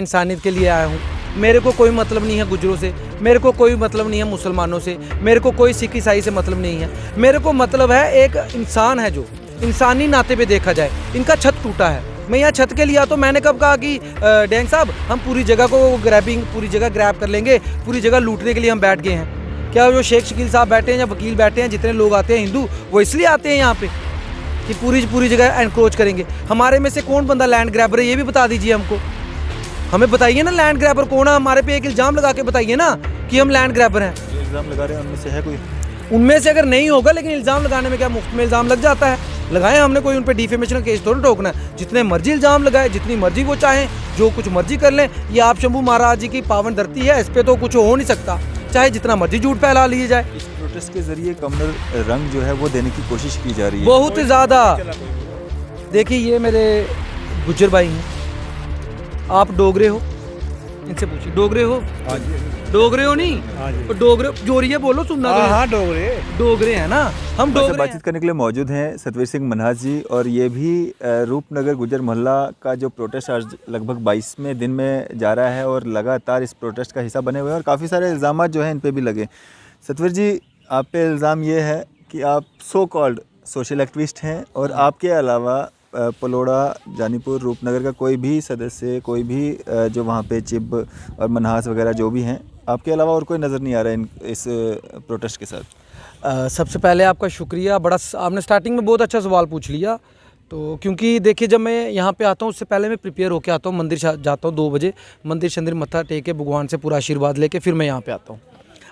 इंसानियत के लिए आया हूँ। मेरे को कोई मतलब नहीं है गुजरों से, मेरे को कोई मतलब नहीं है मुसलमानों से, मेरे को कोई सिख ईसाई से मतलब नहीं है। मेरे को मतलब है एक इंसान है जो इंसानी नाते पे देखा जाए। इनका छत टूटा है, मैं यहाँ छत के लिए आता हूँ। मैंने कब कहा कि डैंग साहब हम पूरी जगह को पूरी जगह ग्रैब कर लेंगे, पूरी जगह लूटने के लिए हम बैठ गए हैं? क्या जो शेख शकील साहब बैठे हैं या वकील बैठे हैं, जितने लोग आते हैं हिंदू, वो इसलिए आते हैं यहाँ पे कि पूरी जगह एनक्रोच करेंगे? हमारे में से कौन बंदा लैंड ग्रैबर है, ये भी बता दीजिए हमको। हमें बताइए ना लैंड ग्रैबर कौन है, हमारे पे एक इल्ज़ाम लगा के बताइए ना कि हम लैंड ग्रैबर हैं। जो इल्ज़ाम लगा रहे हैं उनमें से है कोई? उनमें से अगर नहीं होगा, लेकिन इल्ज़ाम लगाने में क्या मुफ्त में इल्ज़ाम लग जाता है? लगाए, हमने कोई उन पर डिफेमेशन का केस थोड़ा ठोकना है। जितने मर्जी इल्ज़ाम लगाए, जितनी मर्जी वो चाहें, जो कुछ मर्जी कर लें। ये आप शंभू महाराज जी की पावन धरती है, इस पर तो कुछ हो नहीं सकता, चाहे जितना मर्जी झूठ फैला लिए जाए। इस प्रोटेस्ट के जरिए कम्युनल रंग जो है वो देने की कोशिश की जा रही है बहुत ही ज़्यादा। देखिए ये मेरे गुज्जर भाई हैं, आप डोगरे हो, इनसे पूछिए डोगरे हो? डोगरे हो नहीं? तो डोगरे जोरिए बोलो, सुनना तो। हाँ डोगरे हैं ना हम, डोगरे बातचीत हैं। करने के लिए मौजूद हैं सतवीर सिंह मन्हास जी, और ये भी रूपनगर गुज्जर मोहल्ला का जो प्रोटेस्ट आज लगभग 22वें दिन में जा रहा है और लगातार इस प्रोटेस्ट का हिस्सा बने हुए हैं और काफ़ी सारे इल्ज़ाम जो हैं इन पे भी लगे। सतवीर जी, आप पे इल्ज़ाम ये है कि आप सो कॉल्ड सोशल एक्टिविस्ट हैं और आपके अलावा पलोड़ा, जानीपुर, रूपनगर का कोई भी सदस्य, कोई भी जो वहाँ पे चिब और मन्हास वगैरह जो भी हैं, आपके अलावा और कोई नज़र नहीं आ रहा है इस प्रोटेस्ट के साथ। सबसे पहले आपका शुक्रिया, बड़ा आपने स्टार्टिंग में बहुत अच्छा सवाल पूछ लिया। तो क्योंकि देखिए जब मैं यहाँ पे आता हूँ उससे पहले मैं प्रिपेयर होके आता हूँ, मंदिर जाता हूँ 2 बजे, मंदिर शंदिर मत्था टेक के भगवान से पूरा आशीर्वाद लेके फिर मैं यहाँ पे आता हूँ।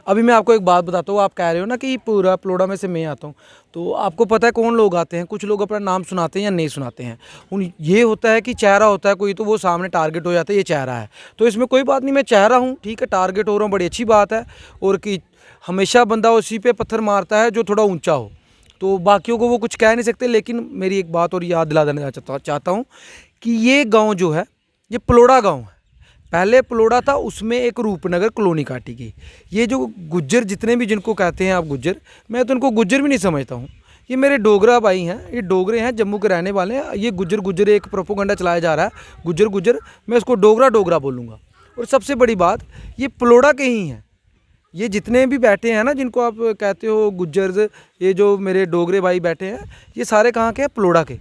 अभी मैं आपको एक बात बताता हूँ, आप कह रहे हो ना कि पूरा पलोड़ा में से मैं आता हूँ, तो आपको पता है कौन लोग आते हैं? कुछ लोग अपना नाम सुनाते हैं या नहीं सुनाते हैं। उन ये होता है कि चेहरा होता है कोई, तो वो सामने टारगेट हो जाता है, ये चेहरा है। तो इसमें कोई बात नहीं, मैं चेहरा हूँ, ठीक है, टारगेट हो रहा हूँ, बड़ी अच्छी बात है। और कि हमेशा बंदा उसी पे पत्थर मारता है जो थोड़ा ऊंचा हो, तो बाकियों को वो कुछ कह नहीं सकते। लेकिन मेरी एक बात और याद दिला देना चाहता हूँ कि ये गाँव जो है ये पलोड़ा गाँव है। पहले पलोड़ा था, उसमें एक रूपनगर कॉलोनी काटी गई। ये जो गुज्जर जितने भी, जिनको कहते हैं आप गुज्जर, मैं तो उनको गुज्जर भी नहीं समझता हूँ। ये मेरे डोगरा भाई हैं, ये डोगरे हैं, जम्मू के रहने वाले हैं। ये गुज्जर एक प्रोपोगंडा चलाया जा रहा है, गुज्जर, मैं उसको डोगरा बोलूँगा। और सबसे बड़ी बात, ये पलोड़ा के ही हैं। ये जितने भी बैठे हैं ना, जिनको आप कहते हो गुज्जर, ये जो मेरे डोगरे भाई बैठे हैं, ये सारे कहाँ के हैं? पलोड़ा के।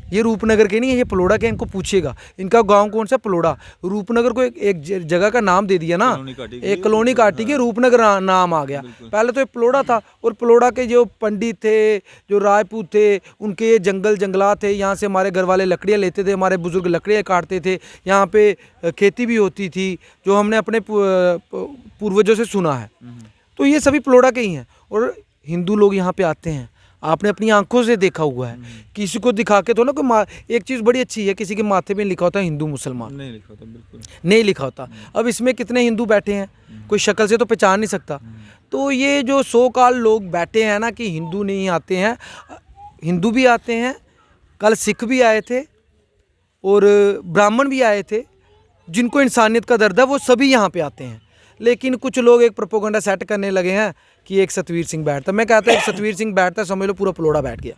ये रूपनगर के नहीं है, ये पलोड़ा के। इनको पूछिएगा इनका गांव कौन सा? पलोड़ा। रूपनगर को एक जगह का नाम दे दिया ना, एक कॉलोनी काटी गई, रूपनगर नाम आ गया। पहले तो ये पलोड़ा था। और पलोड़ा के जो पंडित थे, जो राजपूत थे, उनके जंगलात थे। यहाँ से हमारे घर वाले लकड़ियाँ लेते थे, हमारे बुजुर्ग लकड़ियाँ काटते थे। यहाँ पे खेती भी होती थी, जो हमने अपने पूर्वजों से सुना है। तो ये सभी पलोड़ा के ही हैं। और हिंदू लोग यहाँ पे आते हैं, आपने अपनी आंखों से देखा हुआ है। किसी को दिखा के तो ना कोई एक चीज़ बड़ी अच्छी है, किसी के माथे पे लिखा होता है हिंदू मुसलमान, नहीं लिखा होता, बिल्कुल नहीं लिखा होता। अब इसमें कितने हिंदू बैठे हैं, कोई शक्ल से तो पहचान नहीं सकता। तो ये जो सो कॉल लोग बैठे हैं ना कि हिंदू नहीं आते हैं, हिंदू भी आते हैं। कल सिख भी आए थे और ब्राह्मण भी आए थे। जिनको इंसानियत का दर्द है वो सभी यहाँ पे आते हैं। लेकिन कुछ लोग एक प्रोपोगंडा सेट करने लगे हैं कि एक सतवीर सिंह बैठता। मैं कहता हूँ एक सतवीर सिंह बैठता, समझ लो पूरा पलोड़ा बैठ गया।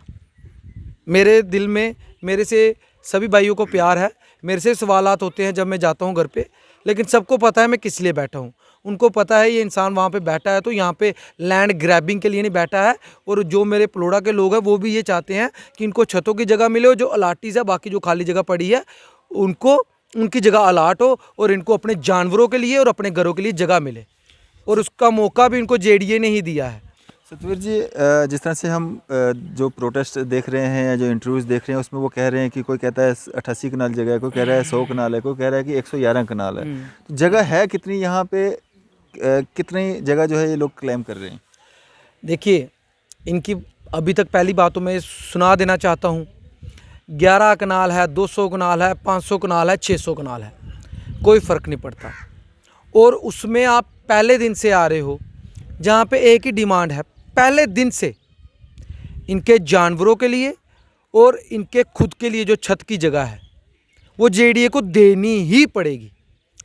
मेरे दिल में मेरे से सभी भाइयों को प्यार है, मेरे से सवालात होते हैं जब मैं जाता हूँ घर पे, लेकिन सबको पता है मैं किस लिए बैठा हूँ। उनको पता है ये इंसान वहाँ पे बैठा है तो यहाँ पे लैंड ग्रैबिंग के लिए नहीं बैठा है। और जो मेरे पलोड़ा के लोग हैं वो भी ये चाहते हैं कि इनको छतों की जगह मिले, जो अलाटीज़ है, बाकी जो खाली जगह पड़ी है उनको उनकी जगह अलाट हो, और इनको अपने जानवरों के लिए और अपने घरों के लिए जगह मिले। और उसका मौका भी इनको जेडीए ने ही दिया है। सतवीर जी, जिस तरह से हम जो प्रोटेस्ट देख रहे हैं या जो इंटरव्यूज़ देख रहे हैं, उसमें वो कह रहे हैं कि कोई कहता है 88 कनाल जगह है, कोई कह रहा है 100 कनाल है, कोई कह रहा है कि 111 कनाल है। तो जगह है कितनी यहाँ पे, कितनी जगह जो है ये लोग क्लेम कर रहे हैं? देखिए इनकी अभी तक पहली बात तो मैं सुना देना चाहता हूँ, 11 कनाल है, 200 कनाल है, 500 कनाल है, 600 कनाल है, कोई फ़र्क नहीं पड़ता। और उसमें आप पहले दिन से आ रहे हो, जहाँ पे एक ही डिमांड है पहले दिन से, इनके जानवरों के लिए और इनके खुद के लिए जो छत की जगह है वो जेडीए को देनी ही पड़ेगी।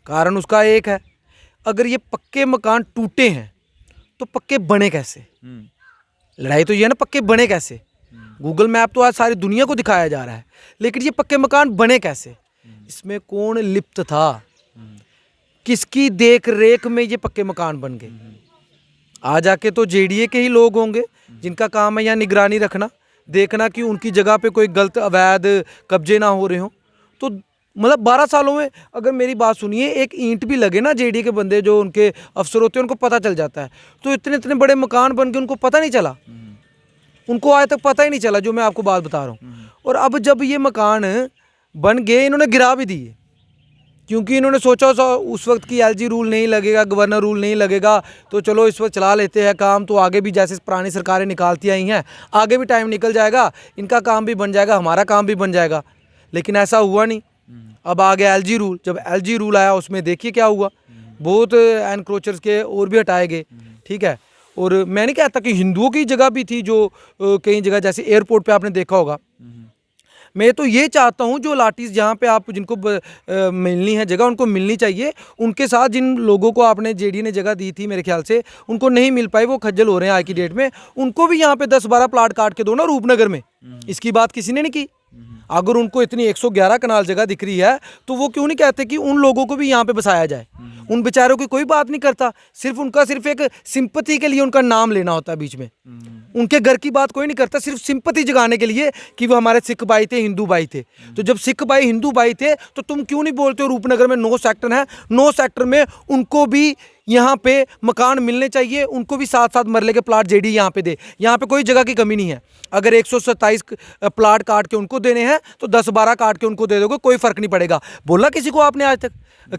कारण उसका एक है, अगर ये पक्के मकान टूटे हैं तो पक्के बने कैसे? लड़ाई तो ये है ना, पक्के बने कैसे? गूगल मैप तो आज सारी दुनिया को दिखाया जा रहा है, लेकिन ये पक्के मकान बने कैसे? इसमें कौन लिप्त था? किसकी देख रेख में ये पक्के मकान बन गए? आ जाके तो जेडीए के ही लोग होंगे जिनका काम है यहाँ निगरानी रखना, देखना कि उनकी जगह पे कोई गलत अवैध कब्जे ना हो रहे हों। तो मतलब 12 सालों में अगर मेरी बात सुनिए, एक ईंट भी लगे ना जेडीए के बंदे जो उनके अफसर होते हैं उनको पता चल जाता है। तो इतने इतने बड़े मकान बन के उनको पता नहीं चला, उनको आज तक पता ही नहीं चला, जो मैं आपको बात बता रहा हूँ। और अब जब ये मकान बन गए, इन्होंने गिरा भी दिए, क्योंकि इन्होंने सोचा उस वक्त की एलजी रूल नहीं लगेगा, गवर्नर रूल नहीं लगेगा, तो चलो इस वक्त चला लेते हैं काम, तो आगे भी जैसे पुरानी सरकारें निकालती आई हैं, आगे भी टाइम निकल जाएगा, इनका काम भी बन जाएगा, हमारा काम भी बन जाएगा। लेकिन ऐसा हुआ नहीं। अब आ गया एलजी रूल। जब एलजी रूल आया उसमें देखिए क्या हुआ, बहुत एनक्रोचर्स के और भी हटाए गए, ठीक है। और मैं नहीं कहता कि हिंदुओं की जगह भी थी, जो कई जगह जैसे एयरपोर्ट पे आपने देखा होगा। मैं तो ये चाहता हूँ जो लाठीज जहाँ पे आप जिनको मिलनी है जगह, उनको मिलनी चाहिए। उनके साथ जिन लोगों को आपने जेडीए ने जगह दी थी, मेरे ख्याल से उनको नहीं मिल पाई, वो खज्जल हो रहे हैं आज की डेट में, उनको भी यहाँ पे 10-12 प्लाट काट के दो ना रूपनगर में। इसकी बात किसी ने नहीं की। अगर उनको इतनी 111 कनाल जगह दिख रही है तो वो क्यों नहीं कहते कि उन लोगों को भी यहाँ पे बसाया जाए। उन बेचारों की कोई बात नहीं करता, सिर्फ उनका सिर्फ एक सिंपैथी के लिए उनका नाम लेना होता है बीच में। उनके घर की बात कोई नहीं करता, सिर्फ सिंपैथी जगाने के लिए कि वो हमारे सिख भाई थे, हिंदू भाई थे। तो जब सिख भाई हिंदू भाई थे तो तुम क्यों नहीं बोलते हो रूपनगर में 9 सेक्टर है, 9 सेक्टर में उनको भी यहाँ पे मकान मिलने चाहिए, उनको भी 7-7 मरले के प्लाट जेडी यहाँ पे दे। यहाँ पे कोई जगह की कमी नहीं है। अगर 127 प्लाट काट के उनको देने हैं तो 10-12 काट के उनको दे दोगे, कोई फर्क नहीं पड़ेगा। बोला किसी को आपने आज तक?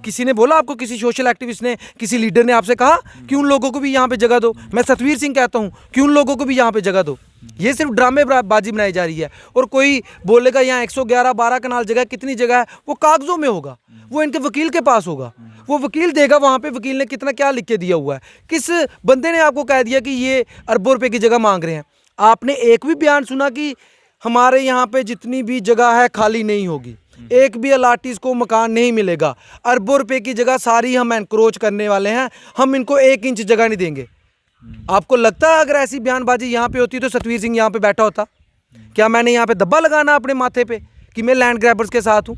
किसी ने बोला आपको, किसी सोशल एक्टिविस्ट ने, किसी लीडर ने आपसे कहा कि उन लोगों को भी यहाँ पे जगह दो? मैं सतवीर सिंह कहता हूँ कि उन लोगों को भी यहाँ पे जगह दो। ये सिर्फ ड्रामेबाजी बनाई जा रही है। और कोई बोलेगा यहाँ 111-12 कनाल जगह, कितनी जगह है, वो कागजों में होगा, वो इनके वकील के पास होगा, वो वकील देगा वहाँ पे वकील ने कितना क्या लिख के दिया हुआ है। किस बंदे ने आपको कह दिया कि ये अरबों रुपए की जगह मांग रहे हैं? आपने एक भी बयान सुना कि हमारे यहाँ पे जितनी भी जगह है खाली नहीं होगी, एक भी अलाटीज को मकान नहीं मिलेगा, अरबों रुपए की जगह सारी हम एनक्रोच करने वाले हैं, हम इनको 1 इंच जगह नहीं देंगे? आपको लगता है अगर ऐसी बयानबाजी यहाँ पे होती तो सतवीर सिंह यहाँ पे बैठा होता? क्या मैंने यहाँ पे दब्बा लगाना अपने माथे पे कि मैं लैंड ग्रैबर्स के साथ हूँ?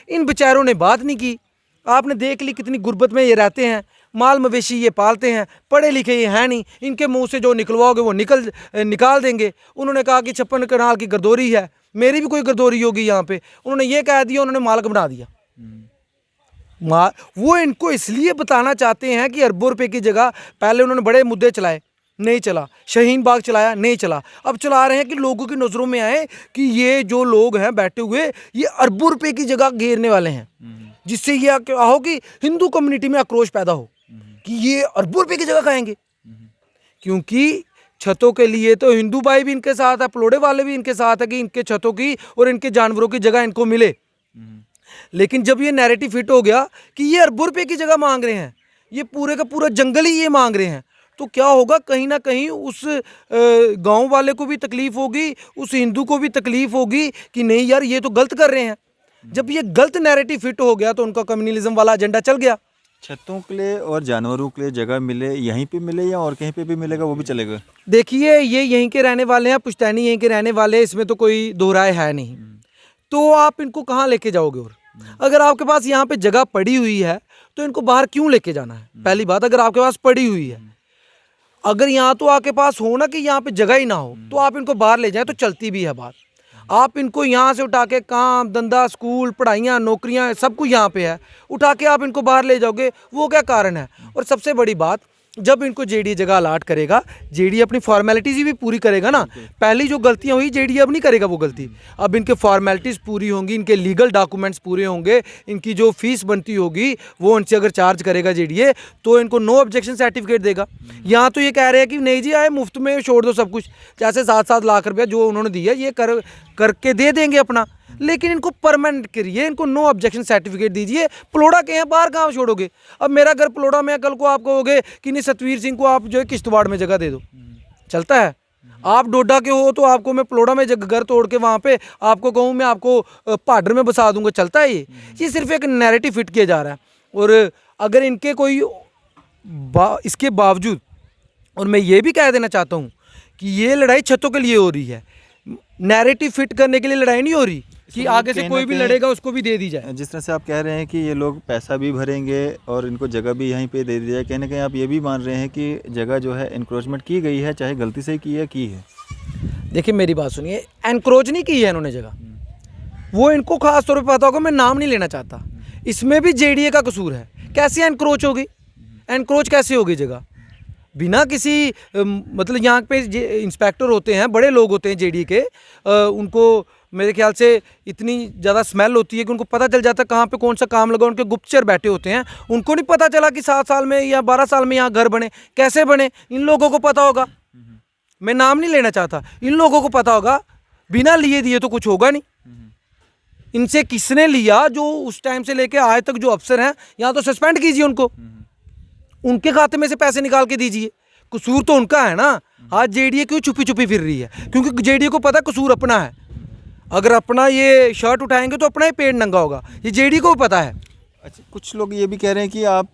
इन बेचारों ने बात नहीं की। आपने देख ली कितनी गुर्बत में ये रहते हैं, माल मवेशी ये पालते हैं, पढ़े लिखे ये हैं नहीं, इनके मुंह से जो निकलवाओगे वो निकाल देंगे। उन्होंने कहा कि 56 कनाल की गर्दोरी है, मेरी भी कोई गर्दोरी होगी यहाँ पे, उन्होंने ये कह दिया, उन्होंने मालक बना दिया। वो इनको इसलिए बताना चाहते हैं कि अरबों रुपए की जगह, पहले उन्होंने बड़े मुद्दे चलाए, नहीं चला, शाहीन बाग चलाया, नहीं चला, अब चला रहे हैं कि लोगों की नज़रों में आए कि ये जो लोग हैं बैठे हुए, ये अरबों रुपए की जगह घेरने वाले हैं, जिससे ये क्या हो कि हिंदू कम्युनिटी में आक्रोश पैदा हो कि ये अरबों रुपए की जगह खाएंगे। क्योंकि छतों के लिए तो हिंदू भाई भी इनके साथ है, पलोड़े वाले भी इनके साथ है कि इनके छतों की और इनके जानवरों की जगह इनको मिले। लेकिन जब ये नैरेटिव फिट हो गया कि ये अरबों रुपए की जगह मांग रहे हैं, ये पूरे का पूरा जंगल ही ये मांग रहे हैं, तो क्या होगा, कहीं ना कहीं उस गांव वाले को भी तकलीफ होगी, उस हिंदू को भी तकलीफ होगी कि नहीं यार ये तो गलत कर रहे हैं। जब ये गलत नैरेटिव फिट हो गया तो उनका कम्युनलिज्म वाला एजेंडा चल गया। छतों के लिए और जानवरों के लिए जगह मिले, यहीं पे मिले या और कहीं पे भी मिलेगा वो भी चलेगा? देखिए ये यहीं के रहने वाले हैं, पुश्तैनी यहीं के रहने वाले हैं, इसमें तो कोई दो राय है नहीं। तो आप इनको कहाँ लेके जाओगे? और अगर आपके पास यहाँ पे जगह पड़ी हुई है तो इनको बाहर क्यों लेके जाना है? पहली बात, अगर आपके पास पड़ी हुई है, अगर यहाँ तो आपके पास हो ना कि यहाँ पे जगह ही ना हो, तो आप इनको बाहर ले जाएं तो चलती भी है बात। आप इनको यहाँ से उठा के काम धंधा, स्कूल, पढ़ाइयाँ, नौकरियाँ सब कुछ यहाँ पे है, उठा के आप इनको बाहर ले जाओगे, वो क्या कारण है? और सबसे बड़ी बात, जब इनको जेडीए जगह अलाट करेगा, जेडीए अपनी फॉर्मेलिटीज़ भी पूरी करेगा ना। पहली जो गलतियां हुई जेडीए अब नहीं करेगा वो गलती। अब इनके फॉर्मेलिटीज़ पूरी होंगी, इनके लीगल डॉक्यूमेंट्स पूरे होंगे, इनकी जो फीस बनती होगी वो उनसे अगर चार्ज करेगा जेडीए तो इनको नो ऑब्जेक्शन सर्टिफिकेट देगा। यहाँ तो ये कह रहे हैं कि नहीं जी आए मुफ्त में छोड़ दो सब कुछ, जैसे 7-7 लाख रुपया जो उन्होंने दिया ये करके दे देंगे अपना, लेकिन इनको परमानेंट करिए, इनको नो ऑब्जेक्शन सर्टिफिकेट दीजिए। पलोड़ा के हैं, बाहर कहाँ छोड़ोगे? अब मेरा घर पलोड़ा में, कल को आप कहोगे कि नहीं सतवीर सिंह को आप जो है किश्तवाड़ में जगह दे दो, चलता है? आप डोडा के हो तो आपको मैं पलोड़ा में घर तोड़ के वहाँ पे आपको कहूँ मैं आपको पाडर में बसा दूंगा, चलता है? ये सिर्फ एक नैरेटिव फिट किया जा रहा है। और अगर इनके कोई इसके बावजूद, और मैं ये भी कह देना चाहता हूँ कि ये लड़ाई छतों के लिए हो रही है, नैरेटिव फिट करने के लिए लड़ाई नहीं हो रही। कि आगे से कोई भी लड़ेगा उसको भी दे दी जाए। जिस तरह से आप कह रहे हैं कि ये लोग पैसा भी भरेंगे और इनको जगह भी यहीं पे दे दी जाए, कहीं ना कहीं आप ये भी मान रहे हैं कि जगह जो है इंक्रोचमेंट की गई है, चाहे गलती से की है। देखिए मेरी बात सुनिए, एनक्रोच नहीं की है इन्होंने जगह, वो इनको खास तौर पे पता होगा, मैं नाम नहीं लेना चाहता, इसमें भी जेडीए का कसूर है। कैसे एनक्रोच होगी, एनक्रोच कैसे होगी जगह बिना किसी मतलब यहाँ पे इंस्पेक्टर होते हैं, बड़े लोग होते हैं जेडीए के, उनको मेरे ख्याल से इतनी ज़्यादा स्मेल होती है कि उनको पता चल जाता है कहाँ पे कौन सा काम लगा। उनके गुप्तचर बैठे होते हैं, उनको नहीं पता चला कि 7 साल में या 12 साल में यहाँ घर बने, कैसे बने, इन लोगों को पता होगा। मैं नाम नहीं लेना चाहता, इन लोगों को पता होगा। बिना लिए दिए तो कुछ होगा नहीं। इनसे किसने लिया, जो उस टाइम से लेके आज तक जो अफसर हैं, यहाँ तो सस्पेंड कीजिए उनको, उनके खाते में से पैसे निकाल के दीजिए। कसूर तो उनका है ना। आज जेडीए क्यों छुपी छुपी फिर रही है, क्योंकि जेडीए को पता कसूर अपना है। अगर अपना ये शर्ट उठाएंगे तो अपना ही पेट नंगा होगा, ये जेडीए को भी पता है। अच्छा, कुछ लोग ये भी कह रहे हैं कि आप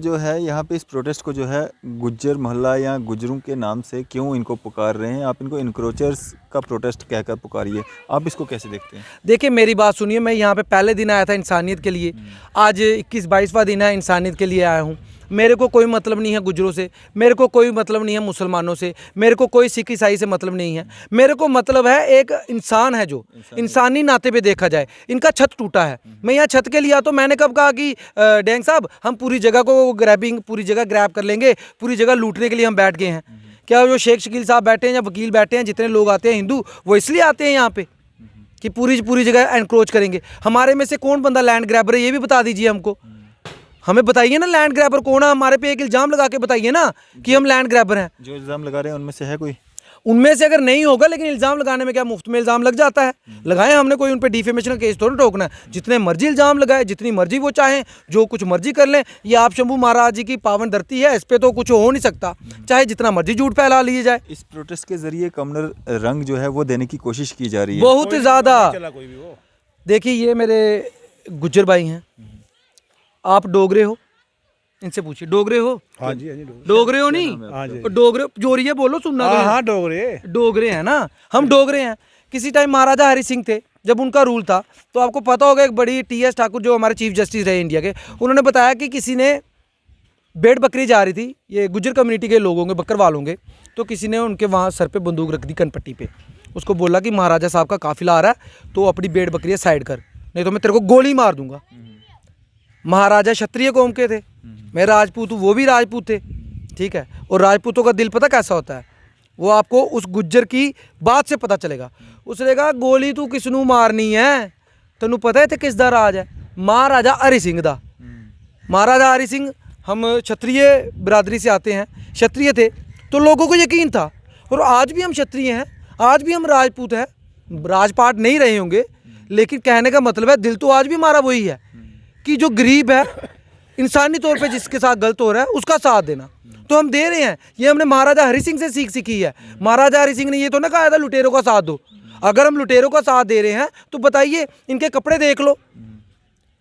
जो है यहाँ पे इस प्रोटेस्ट को जो है गुज्जर मोहल्ला या गुज्जरों के नाम से क्यों इनको पुकार रहे हैं, आप इनको इंक्रोचर्स का प्रोटेस्ट कहकर पुकारिए, आप इसको कैसे देखते हैं? देखिए मेरी बात सुनिए, मैं यहाँ पे पहले दिन आया था इंसानियत के लिए, आज 21-22वां दिन है, इंसानियत के लिए आया हूँ। मेरे को कोई मतलब नहीं है गुजरों से, मेरे को कोई मतलब नहीं है मुसलमानों से, मेरे को कोई सिख ईसाई से मतलब नहीं है। मेरे को मतलब है एक इंसान है, जो इंसानी नाते पे देखा जाए। इनका छत टूटा है, मैं यहाँ छत के लिए आता, तो मैंने कब कहा कि डेंग साहब हम पूरी जगह को पूरी जगह ग्रैब कर लेंगे, पूरी जगह लूटने के लिए हम बैठ गए हैं? क्या जो शेख शकील साहब बैठे हैं या वकील बैठे हैं, जितने लोग आते हैं हिंदू, वो इसलिए आते हैं यहाँ पे कि पूरी जगह एनक्रोच करेंगे? हमारे में से कौन बंदा लैंड ग्रैबर है, ये भी बता दीजिए हमको। हमें बताइए ना लैंड ग्रैबर कौन है, हमारे पे एक इल्ज़ाम लगा के बताइए ना कि हम लैंड ग्रैबर हैं। जो इल्ज़ाम लगा रहे हैं उनमें से है कोई? उनमें से अगर नहीं होगा, लेकिन इल्ज़ाम लगाने में क्या मुफ्त में इल्ज़ाम लग जाता है? लगाए हमने, कोई उन पे डिफेमेशन का केस थोड़ा ठोकना है। जितने मर्जी इल्ज़ाम लगाए, जितनी मर्जी वो चाहें, जो कुछ मर्जी कर लें। ये आप शंभू महाराज जी की पावन धरती है, इस पर तो कुछ हो नहीं सकता, चाहे जितना मर्जी झूठ फैला लिए जाए। इस प्रोटेस्ट के जरिए कम्युनल रंग जो है वो देने की कोशिश की जा रही है बहुत ज़्यादा। देखिए ये मेरे गुज्जर भाई हैं, आप डोगरे हो, इनसे पूछिए डोगरे हो? हाँ जी, डोगरे हो नहीं? हाँ जी। डोगरे जोरिए बोलो, सुनना तो है। हाँ डोगरे हैं ना, हम डोगरे हैं। किसी टाइम महाराजा हरि सिंह थे, जब उनका रूल था, तो आपको पता होगा एक बड़ी TS ठाकुर जो हमारे चीफ जस्टिस रहे इंडिया के, उन्होंने बताया कि किसी ने भेड़ बकरी जा रही थी, ये गुज्जर कम्युनिटी के लोग होंगे, बकरवाल होंगे, तो किसी ने उनके वहाँ सर पे बंदूक रख दी कनपट्टी पे। उसको बोला कि महाराजा साहब का काफिला आ रहा है, तो अपनी भेड़ बकरियाँ साइड कर, नहीं तो मैं तेरे को गोली मार दूंगा। महाराजा क्षत्रिय कौम के थे, मैं राजपूत हूँ, वो भी राजपूत थे, ठीक है। और राजपूतों का दिल पता कैसा होता है, वो आपको उस गुज्जर की बात से पता चलेगा। उसने कहा गोली तू किसनू मारनी है, तेनू पता है किस दा राज है? महाराजा हरि सिंह दा। महाराजा हरि सिंह, हम क्षत्रिय बिरादरी से आते हैं, क्षत्रिय थे, तो लोगों को यकीन था। और आज भी हम क्षत्रिय हैं, आज भी हम राजपूत हैं, राजपाट नहीं रहे होंगे, लेकिन कहने का मतलब है दिल तो आज भी हमारा वही है कि जो गरीब है, इंसानी तौर पे जिसके साथ गलत हो रहा है, उसका साथ देना। तो हम दे रहे हैं। ये हमने महाराजा हरि सिंह से सीखी है। महाराजा हरि सिंह ने ये तो ना कहा था लुटेरों का साथ दो। अगर हम लुटेरों का साथ दे रहे हैं तो बताइए, इनके कपड़े देख लो,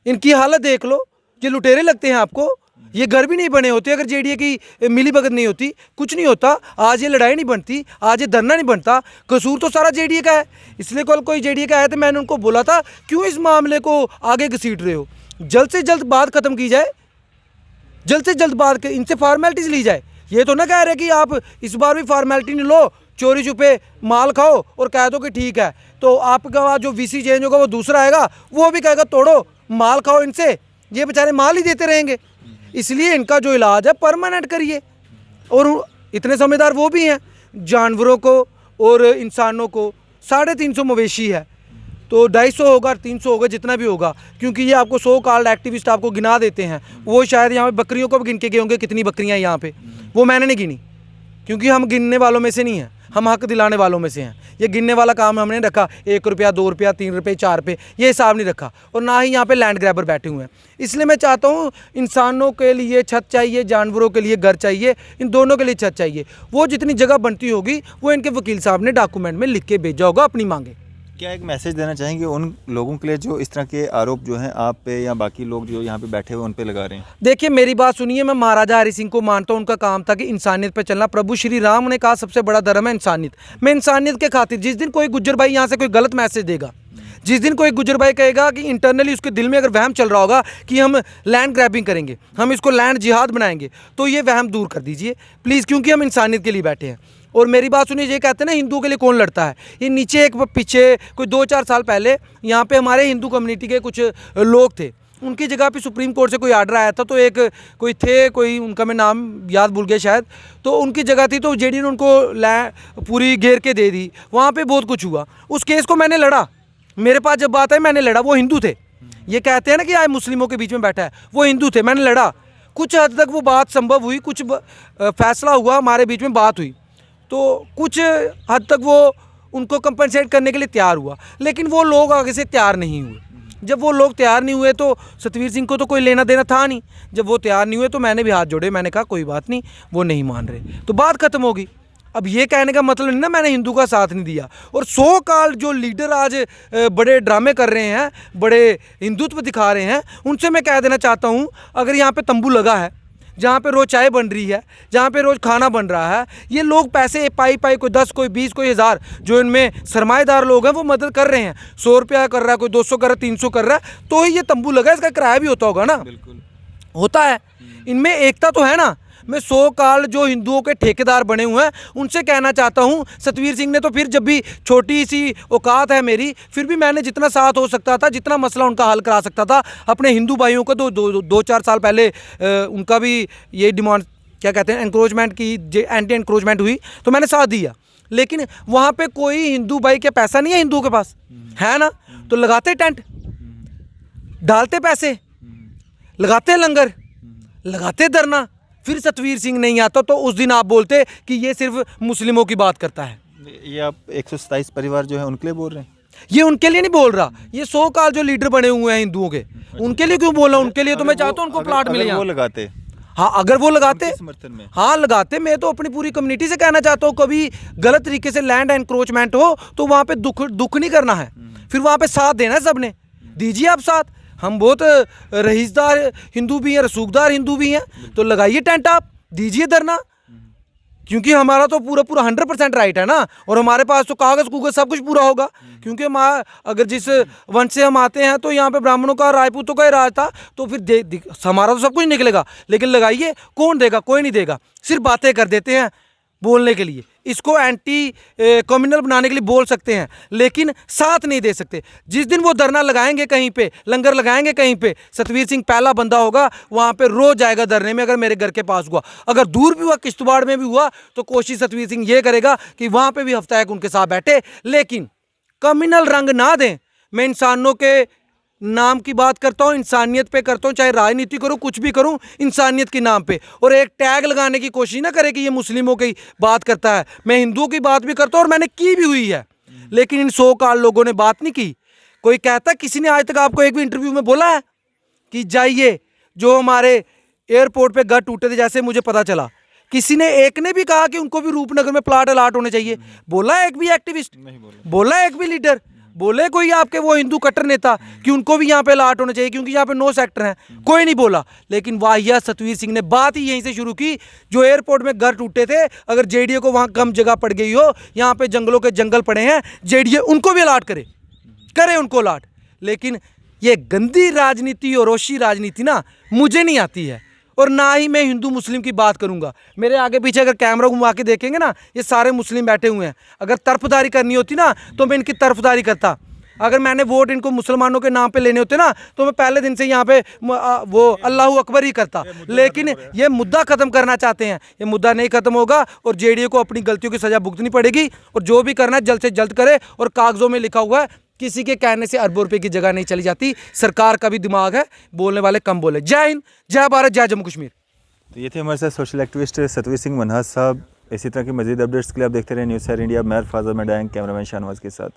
इनकी हालत देख लो, ये लुटेरे लगते हैं आपको? ये घर भी नहीं बने होते अगर जेडीए की मिली भगत नहीं होती, कुछ नहीं होता। आज ये लड़ाई नहीं बनती, आज ये धरना नहीं बनता। कसूर तो सारा जेडीए का है। इसलिए कल कोई जेडीए का आया तो मैंने उनको बोला था, क्यों इस मामले को आगे घसीट रहे हो? जल्द से जल्द बात खत्म की जाए, जल्द से जल्द बात, इनसे फॉर्मेलिटीज ली जाए। ये तो ना कह रहे कि आप इस बार भी फॉर्मेलिटी नहीं लो, चोरी छुपे माल खाओ और कह दो कि ठीक है, तो आपका जो VC चेंज होगा वो दूसरा आएगा, वो भी कहेगा तोड़ो माल खाओ इनसे। ये बेचारे माल ही देते रहेंगे। इसलिए इनका जो इलाज है परमानेंट करिए। और इतने समझदार वो भी हैं, जानवरों को और इंसानों को 350 मवेशी है, तो 250 होगा, 300 होगा, जितना भी होगा, क्योंकि ये आपको 100 कॉल्ड एक्टिविस्ट आपको गिना देते हैं। वो शायद यहाँ पे बकरियों को भी गिन के गए होंगे, कितनी बकरियाँ यहाँ पे, वो मैंने नहीं गिनी, क्योंकि हम गिनने वालों में से नहीं हैं, हम हक दिलाने वालों में से हैं। ये गिनने वाला काम हमने रखा, 1 रुपया, 2 रुपया, 3 रुपये, 4 रुपये, ये हिसाब नहीं रखा। और ना ही यहाँ पे लैंड ग्रैबर बैठे हुए हैं। इसलिए मैं चाहता हूँ, इंसानों के लिए छत चाहिए, जानवरों के लिए घर चाहिए, इन दोनों के लिए छत चाहिए। वो जितनी जगह बनती होगी वो इनके वकील साहब ने डॉक्यूमेंट में लिख के भेजा होगा अपनी मांगे। क्या एक मैसेज देना चाहेंगे उन लोगों के लिए जो इस तरह के आरोप जो हैं आप पे या बाकी लोग जो यहाँ पे बैठे हुए उन पे लगा रहे हैं? देखिए मेरी बात सुनिए, मैं महाराजा हरि सिंह को मानता हूँ, उनका काम था कि इंसानियत पे चलना। प्रभु श्री राम ने कहा सबसे बड़ा धर्म है इंसानियत। मैं इंसानियत के खातिर, जिस दिन कोई गुज्जर भाई यहाँ से कोई गलत मैसेज देगा, जिस दिन कोई गुजर भाई कहेगा कि इंटरनली उसके दिल में अगर वहम चल रहा होगा कि हम लैंड ग्रैबिंग करेंगे, हम इसको लैंड जिहाद बनाएंगे, तो ये वहम दूर कर दीजिए प्लीज़, क्योंकि हम इंसानियत के लिए बैठे हैं। और मेरी बात सुनिए, ये कहते हैं ना हिंदुओं के लिए कौन लड़ता है, ये नीचे एक पीछे कोई 2-4 साल पहले यहाँ पे हमारे हिंदू कम्युनिटी के कुछ लोग थे, उनकी जगह पे सुप्रीम कोर्ट से कोई आर्डर आया था, तो एक कोई थे, कोई उनका मैं नाम याद भूल गया शायद, तो उनकी जगह थी, तो जेडी ने उनको पूरी घेर के दे दी। वहाँ पे बहुत कुछ हुआ, उस केस को मैंने लड़ा, मेरे पास जब बात है मैंने लड़ा। वो हिंदू थे, ये कहते हैं ना कि आज मुस्लिमों के बीच में बैठा है, वो हिंदू थे, मैंने लड़ा। कुछ हद तक वो बात संभव हुई, कुछ फैसला हुआ, हमारे बीच में बात हुई, तो कुछ हद तक वो उनको कंपनसेट करने के लिए तैयार हुआ, लेकिन वो लोग आगे से तैयार नहीं हुए। जब वो लोग तैयार नहीं हुए तो सतवीर सिंह को तो कोई लेना देना था नहीं। जब वो तैयार नहीं हुए तो मैंने भी हाथ जोड़े, मैंने कहा कोई बात नहीं, वो नहीं मान रहे, तो बात खत्म होगी। अब ये कहने का मतलब नहीं ना मैंने हिंदू का साथ नहीं दिया। और 100 काल जो लीडर आज बड़े ड्रामे कर रहे हैं, बड़े हिंदुत्व दिखा रहे हैं, उनसे मैं कह देना चाहता हूँ, अगर यहाँ पे तंबू लगा है, जहाँ पे रोज़ चाय बन रही है, जहाँ पे रोज़ खाना बन रहा है, ये लोग पैसे पाई कोई 10, कोई 20, कोई 1000, जो इनमें सरमाएदार लोग हैं वो मदद कर रहे हैं। 100 रुपया कर रहा है, कोई 200 कर रहा है, 300 कर रहा है, तो ही ये तंबू लगा है, इसका किराया भी होता होगा ना। बिल्कुल होता है, इनमें एकता तो है ना। मैं 100 काल जो हिंदुओं के ठेकेदार बने हुए हैं उनसे कहना चाहता हूं, सतवीर सिंह ने तो फिर जब भी छोटी सी औकात है मेरी, फिर भी मैंने जितना साथ हो सकता था, जितना मसला उनका हल करा सकता था, अपने हिंदू भाइयों को 2-4 साल पहले उनका भी ये डिमांड क्या कहते हैं एनक्रोचमेंट की, एंटी एनक्रोचमेंट हुई, तो मैंने साथ दिया। लेकिन वहाँ पे कोई हिंदू भाई के पैसा नहीं है हिंदुओं के पास, है ना, तो लगाते टेंट, डालते पैसे, लगाते लंगर, लगाते धरना। फिर सतवीर सिंह नहीं आता तो उस दिन आप बोलते कि ये सिर्फ मुस्लिमों की बात करता है। ये आप 127 परिवार जो है उनके लिए बोल रहे हैं? ये उनके लिए नहीं बोल रहा, ये 100 काल जो लीडर बने हुए हैं हिंदुओं के, उनके लिए क्यों बोल रहा हूँ? उनके लिए तो मैं चाहता हूँ उनको प्लाट मिले। वो लगाते, हाँ अगर वो लगाते, समर्थन में, हाँ लगाते। मैं तो अपनी पूरी कम्युनिटी से कहना चाहता हूँ, कभी गलत तरीके से लैंड एनक्रोचमेंट हो तो वहाँ पे दुख नहीं करना है, फिर वहाँ पे साथ देना है सबने। दीजिए आप साथ, हम बहुत रईसदार हिंदू भी हैं, रसूखदार हिंदू भी हैं, तो लगाइए टेंट, आप दीजिए धरना, क्योंकि हमारा तो पूरा 100% राइट है ना। और हमारे पास तो कागज कुगज सब कुछ पूरा होगा, क्योंकि हम अगर जिस वंश से हम आते हैं तो यहाँ पे ब्राह्मणों का, राजपूतों का ही राज था, तो फिर हमारा तो सब कुछ निकलेगा। लेकिन लगाइए, कौन देगा? कोई नहीं देगा, सिर्फ बातें कर देते हैं बोलने के लिए, इसको एंटी कम्युनल बनाने के लिए बोल सकते हैं, लेकिन साथ नहीं दे सकते। जिस दिन वो धरना लगाएंगे कहीं पे, लंगर लगाएंगे कहीं पे, सतवीर सिंह पहला बंदा होगा वहाँ पे, रोज जाएगा धरने में। अगर मेरे घर के पास हुआ, अगर दूर भी हुआ, किश्तवाड़ में भी हुआ, तो कोशिश सतवीर सिंह ये करेगा कि वहाँ पे भी हफ्ता एक उनके साथ बैठे, लेकिन कम्युनल रंग ना दें। मैं इंसानों के नाम की बात करता हूँ, इंसानियत पे करता हूँ, चाहे राजनीति करूँ, कुछ भी करूँ, इंसानियत के नाम पे। और एक टैग लगाने की कोशिश ना करे कि ये मुस्लिमों की बात करता है, मैं हिंदुओं की बात भी करता हूँ, और मैंने की भी हुई है, लेकिन इन 100 काल लोगों ने बात नहीं की। कोई कहता, किसी ने आज तक आपको एक भी इंटरव्यू में बोला है कि जाइए, जो हमारे एयरपोर्ट पे घर टूटे थे, जैसे मुझे पता चला, किसी ने एक ने भी कहा कि उनको भी रूपनगर में प्लाट अलाट होने चाहिए? बोला एक भी एक्टिविस्ट? नहीं बोला एक भी लीडर? बोले कोई आपके वो हिंदू कट्टर नेता कि उनको भी यहाँ पे अलाट होना चाहिए क्योंकि यहाँ पे 9 सेक्टर हैं? कोई नहीं बोला। लेकिन वाहिया सतवीर सिंह ने बात ही यहीं से शुरू की, जो एयरपोर्ट में घर टूटे थे, अगर जेडीए को वहाँ कम जगह पड़ गई हो, यहाँ पे जंगलों के जंगल पड़े हैं, जेडीए उनको भी अलाट करे उनको अलाट। लेकिन ये गंदी राजनीति और रोशी राजनीति ना मुझे नहीं आती है, और ना ही मैं हिंदू मुस्लिम की बात करूंगा। मेरे आगे पीछे अगर कैमरा घुमा के देखेंगे ना, ये सारे मुस्लिम बैठे हुए हैं। अगर तरफदारी करनी होती ना तो मैं इनकी तरफदारी करता। अगर मैंने वोट इनको मुसलमानों के नाम पे लेने होते ना, तो मैं पहले दिन से यहाँ पे वो अल्लाह अकबर ही करता। लेकिन ये मुद्दा ख़त्म करना चाहते हैं, ये मुद्दा नहीं ख़त्म होगा, और जेडीए को अपनी गलतियों की सज़ा भुगतनी पड़ेगी। और जो भी करना है जल्द से जल्द करे, और कागज़ों में लिखा हुआ है, किसी के कहने से अरबों रुपए की जगह नहीं चली जाती। सरकार का भी दिमाग है, बोलने वाले कम बोले। जय हिंद, जय भारत, जय जम्मू कश्मीर। तो ये थे हमारे साथ सोशल एक्टिविस्ट सतवीर सिंह मनहास साहब। इसी तरह की मजीद अपडेट्स के लिए आप देखते रहे न्यूज़ सर इंडिया। मैं फाजर मैडांग, कैमरामैन शाहनवाज के साथ।